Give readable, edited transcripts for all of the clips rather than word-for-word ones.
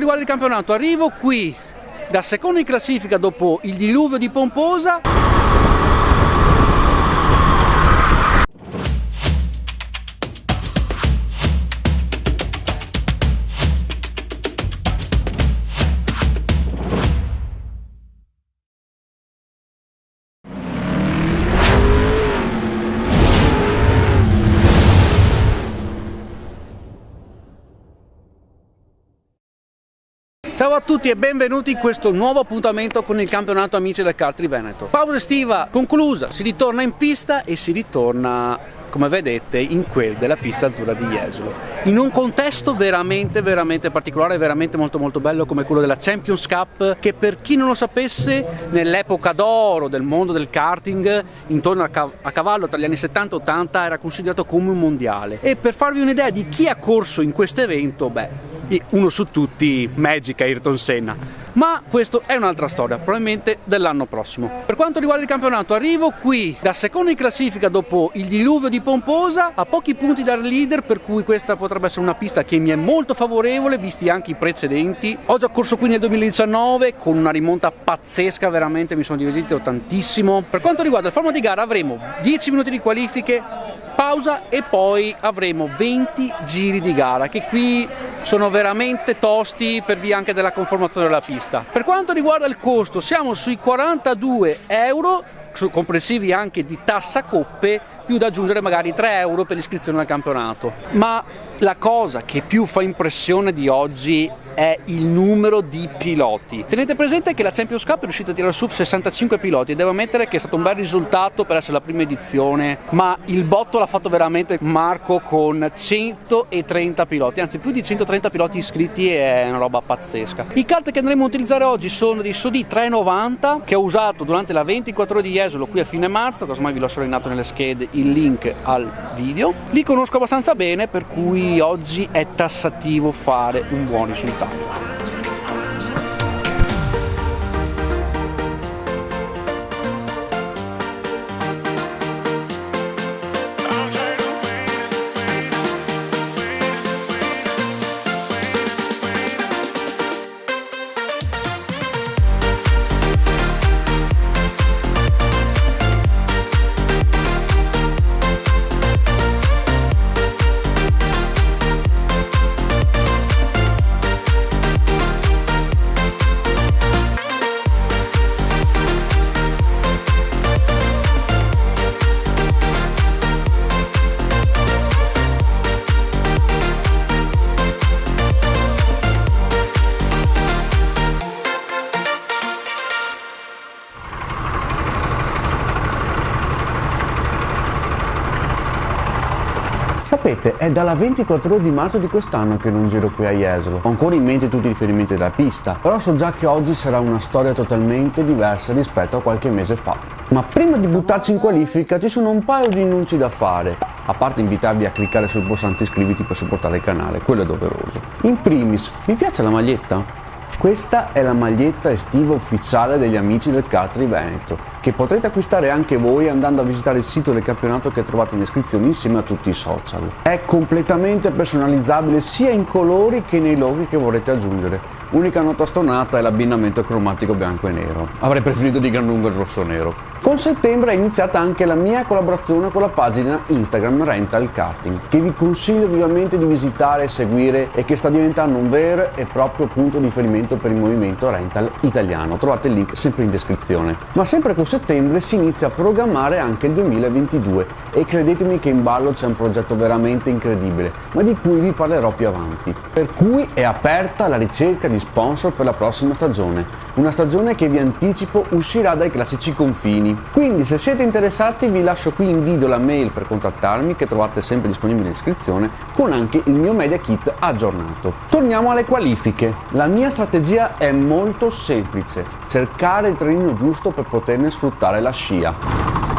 riguarda il campionato, arrivo qui da secondo in classifica dopo il diluvio di Pomposa. Ciao a tutti e benvenuti in questo nuovo appuntamento con il campionato Amici del Kart Veneto. Pausa estiva conclusa, si ritorna in pista e si ritorna, come vedete, in quel della pista azzurra di Jesolo, in un contesto veramente particolare, veramente molto bello, come quello della Champions Cup, che per chi non lo sapesse, nell'epoca d'oro del mondo del karting, intorno a cavallo tra gli anni 70 e 80, era considerato come un mondiale. E per farvi un'idea di chi ha corso in questo evento, uno su tutti, Magic Ayrton Senna, ma questo è un'altra storia, probabilmente dell'anno prossimo. Per quanto riguarda il campionato, arrivo qui da secondo in classifica dopo il diluvio di Pomposa, a pochi punti dal leader, per cui questa potrebbe essere una pista che mi è molto favorevole, visti anche i precedenti. Ho già corso qui nel 2019 con una rimonta pazzesca, veramente mi sono divertito tantissimo. Per quanto riguarda il format di gara, avremo 10 minuti di qualifiche, pausa e poi avremo 20 giri di gara, che qui sono veramente tosti per via anche della conformazione della pista. Per quanto riguarda il costo, siamo sui 42 euro, comprensivi anche di tassa coppe, più da aggiungere magari 3 euro per l'iscrizione al campionato. Ma la cosa che più fa impressione di oggi è il numero di piloti. Tenete presente che la Champions Cup è riuscita a tirare su 65 piloti e devo ammettere che è stato un bel risultato per essere la prima edizione, ma il botto l'ha fatto veramente Marco con 130 piloti, anzi più di 130 piloti iscritti, è una roba pazzesca. I kart che andremo a utilizzare oggi sono dei Sodi 390 che ho usato durante la 24 ore di Jesolo qui a fine marzo, casomai vi lascio segnato nelle schede il link al video. Li conosco abbastanza bene, per cui oggi è tassativo fare un buon risultato. Sapete, è dalla 24 di marzo di quest'anno che non giro qui a Jesolo. Ho ancora in mente tutti i riferimenti della pista, però so già che oggi sarà una storia totalmente diversa rispetto a qualche mese fa. Ma prima di buttarci in qualifica ci sono un paio di annunci da fare, a parte invitarvi a cliccare sul pulsante iscriviti per supportare il canale, quello è doveroso. In primis, vi piace la maglietta? Questa è la maglietta estiva ufficiale degli Amici del Kart Veneto, che potrete acquistare anche voi andando a visitare il sito del campionato che trovate in descrizione insieme a tutti i social. È completamente personalizzabile sia in colori che nei loghi che vorrete aggiungere. Unica nota stonata è l'abbinamento cromatico bianco e nero. Avrei preferito di gran lungo il rosso-nero. Con settembre è iniziata anche la mia collaborazione con la pagina Instagram Rental Karting, che vi consiglio vivamente di visitare e seguire e che sta diventando un vero e proprio punto di riferimento per il movimento rental italiano. Trovate il link sempre in descrizione. Ma sempre con settembre si inizia a programmare anche il 2022 e credetemi che in ballo c'è un progetto veramente incredibile, ma di cui vi parlerò più avanti. Per cui è aperta la ricerca di sponsor per la prossima stagione, una stagione che vi anticipo uscirà dai classici confini. Quindi se siete interessati vi lascio qui in video la mail per contattarmi, che trovate sempre disponibile in descrizione, con anche il mio media kit aggiornato. Torniamo alle qualifiche. La mia strategia è molto semplice: cercare il trenino giusto per poterne sfruttare la scia.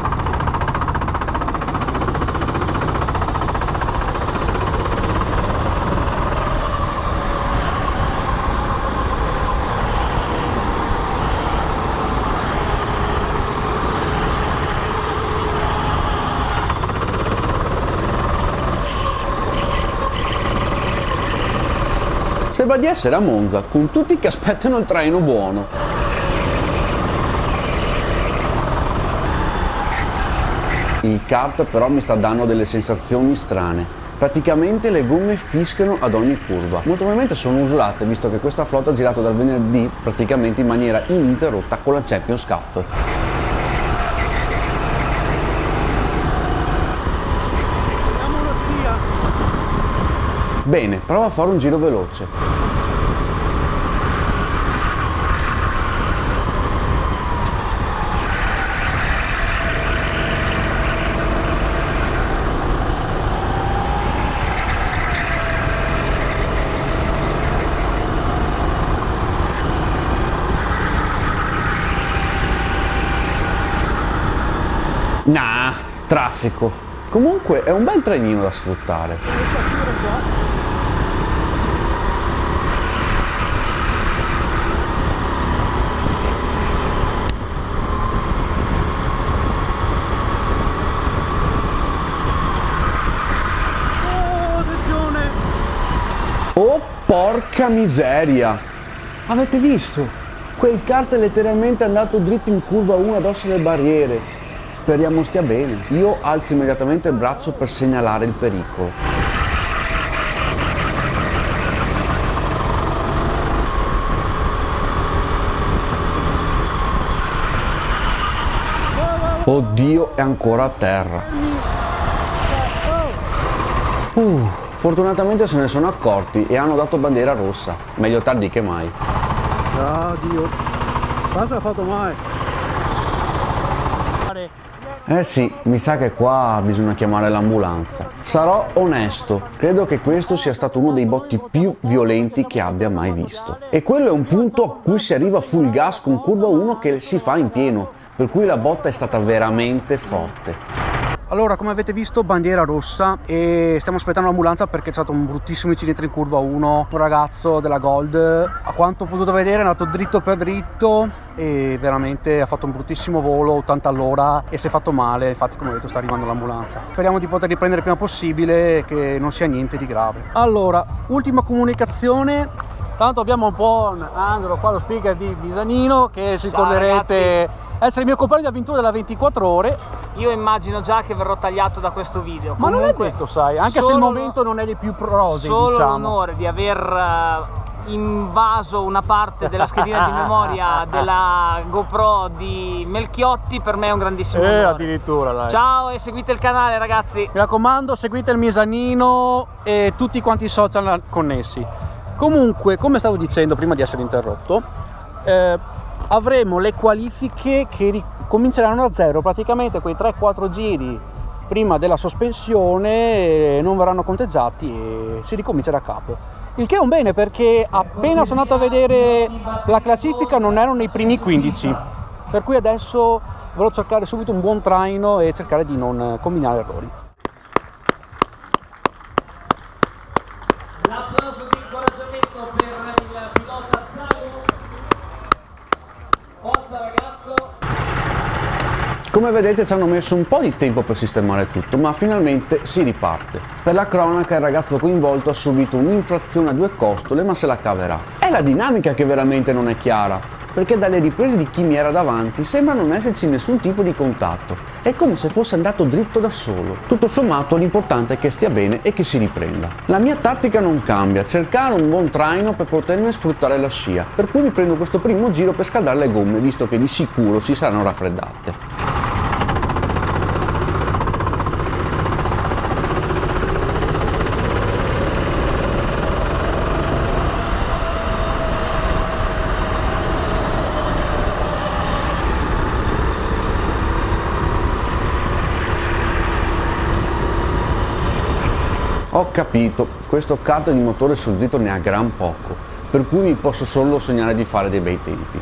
Sembra di essere a Monza, con tutti che aspettano il traino buono. Il kart però mi sta dando delle sensazioni strane. Praticamente le gomme fischiano ad ogni curva. Molto probabilmente sono usurate, visto che questa flotta ha girato dal venerdì praticamente in maniera ininterrotta con la Champions Cup. Bene, prova a fare un giro veloce. Nah, traffico. Comunque è un bel trenino da sfruttare. Oh, porca miseria! Avete visto? Quel kart è letteralmente andato dritto in curva 1 addosso alle barriere. Speriamo stia bene. Io alzo immediatamente il braccio per segnalare il pericolo. Oddio, è ancora a terra. Fortunatamente se ne sono accorti e hanno dato bandiera rossa. Meglio tardi che mai. Dio, cosa ha fatto mai? Eh sì, mi sa che qua bisogna chiamare l'ambulanza. Sarò onesto, credo che questo sia stato uno dei botti più violenti che abbia mai visto. E quello è un punto a cui si arriva full gas con curva 1 che si fa in pieno, per cui la botta è stata veramente forte. Allora, come avete visto, bandiera rossa e stiamo aspettando l'ambulanza perché c'è stato un bruttissimo incidente in curva 1. Un ragazzo della Gold, a quanto ho potuto vedere, è andato dritto per dritto e veramente ha fatto un bruttissimo volo, 80 all'ora, e si è fatto male. Infatti, come ho detto, sta arrivando l'ambulanza. Speriamo di poter riprendere il prima possibile e che non sia niente di grave. Allora, ultima comunicazione. Tanto abbiamo un po' Angelo qua, lo speaker di Bisanino, che si ricorderete essere il mio compagno di avventura della 24 ore. Io immagino già che verrò tagliato da questo video. Ma non è detto, sai, anche se il momento non è dei più rosei, solo diciamo. l'onore di aver invaso una parte della schedina di memoria della GoPro di Melchiotti per me è un grandissimo onore. Addirittura, dai. Ciao e seguite il canale, ragazzi. Mi raccomando, seguite il Misanino e tutti quanti i social connessi. Comunque, come stavo dicendo prima di essere interrotto, avremo le qualifiche che cominceranno da zero, praticamente quei 3-4 giri prima della sospensione non verranno conteggiati e si ricomincia da capo. Il che è un bene, perché appena sono andato a vedere la classifica non erano nei primi 15, per cui adesso voglio cercare subito un buon traino e cercare di non combinare errori. L'applauso di incoraggiamento per il pilota Flavio. Forza ragazzo. Come vedete ci hanno messo un po' di tempo per sistemare tutto, ma finalmente si riparte. Per la cronaca il ragazzo coinvolto ha subito un'infrazione a 2 costole, ma se la caverà. È la dinamica che veramente non è chiara, perché dalle riprese di chi mi era davanti sembra non esserci nessun tipo di contatto. È come se fosse andato dritto da solo. Tutto sommato l'importante è che stia bene e che si riprenda. La mia tattica non cambia, cercare un buon traino per poterne sfruttare la scia, per cui mi prendo questo primo giro per scaldare le gomme, visto che di sicuro si saranno raffreddate. Ho capito, questo kart di motore sul dritto ne ha gran poco, per cui mi posso solo sognare di fare dei bei tempi.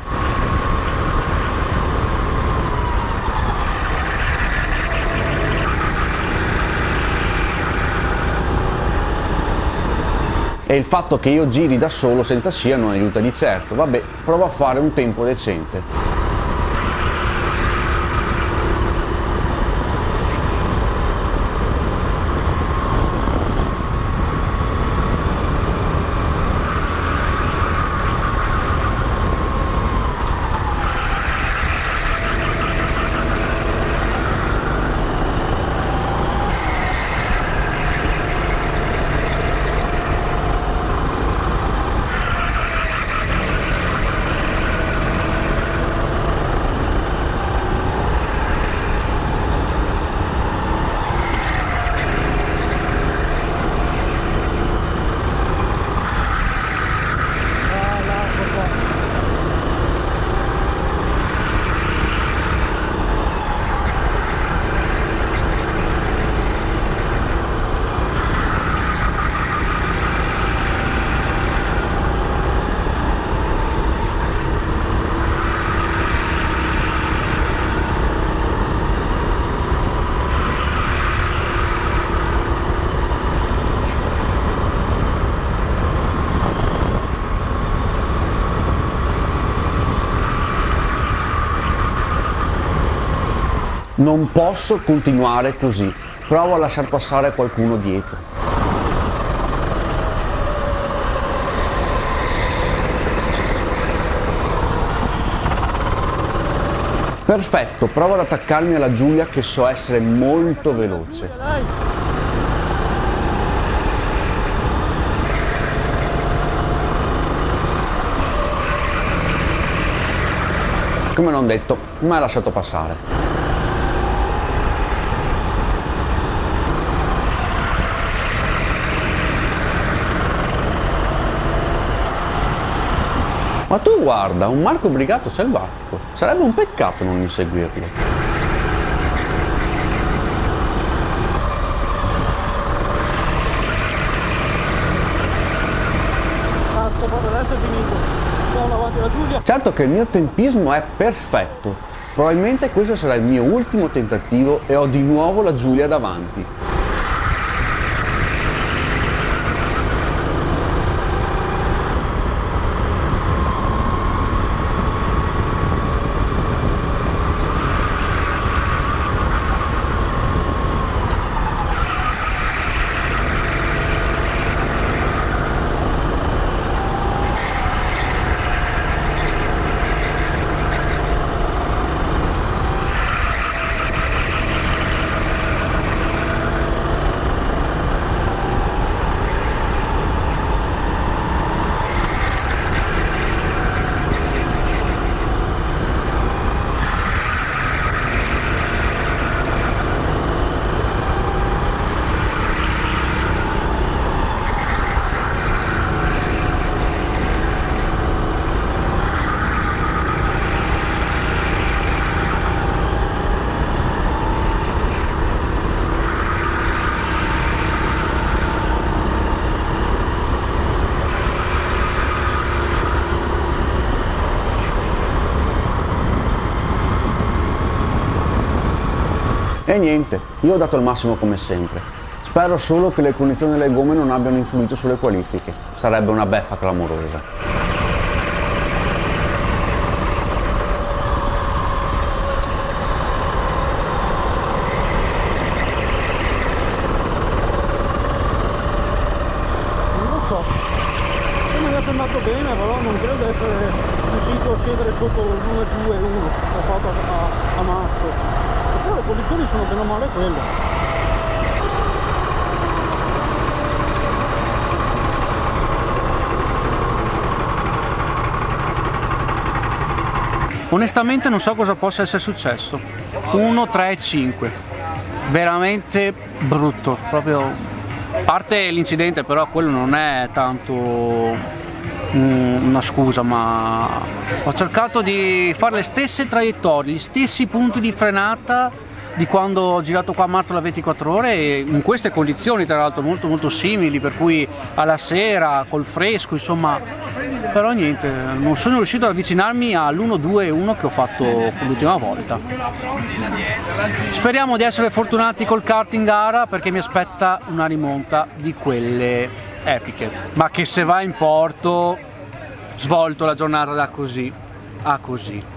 E il fatto che io giri da solo senza scia non aiuta di certo. Vabbè, provo a fare un tempo decente. Non posso continuare così, provo a lasciar passare qualcuno dietro. Perfetto, provo ad attaccarmi alla Giulia che so essere molto veloce. Come non detto, mi ha lasciato passare. Ma tu guarda, un Marco Brigato selvatico, sarebbe un peccato non inseguirlo. Adesso è finito. Siamo davanti alla Giulia. Certo che il mio tempismo è perfetto, probabilmente questo sarà il mio ultimo tentativo e ho di nuovo la Giulia davanti. E niente, io ho dato il massimo come sempre. Spero solo che le condizioni delle gomme non abbiano influito sulle qualifiche. Sarebbe una beffa clamorosa. Andato bene, però non credo di essere riuscito a scendere sotto l'1-2-1 che ho fatto a marzo. Però le posizioni sono bene o male quelle. Onestamente non so cosa possa essere successo. 1, 3, 5. Veramente brutto, proprio. A parte l'incidente, però quello non è tanto una scusa, ma ho cercato di fare le stesse traiettorie, gli stessi punti di frenata di quando ho girato qua a marzo la 24 ore e in queste condizioni tra l'altro molto simili, per cui alla sera col fresco, insomma, però niente, non sono riuscito ad avvicinarmi all'1-2-1 che ho fatto l'ultima volta. Speriamo di essere fortunati col kart in gara perché mi aspetta una rimonta di quelle epiche, ma che se va in porto svolto la giornata da così a così.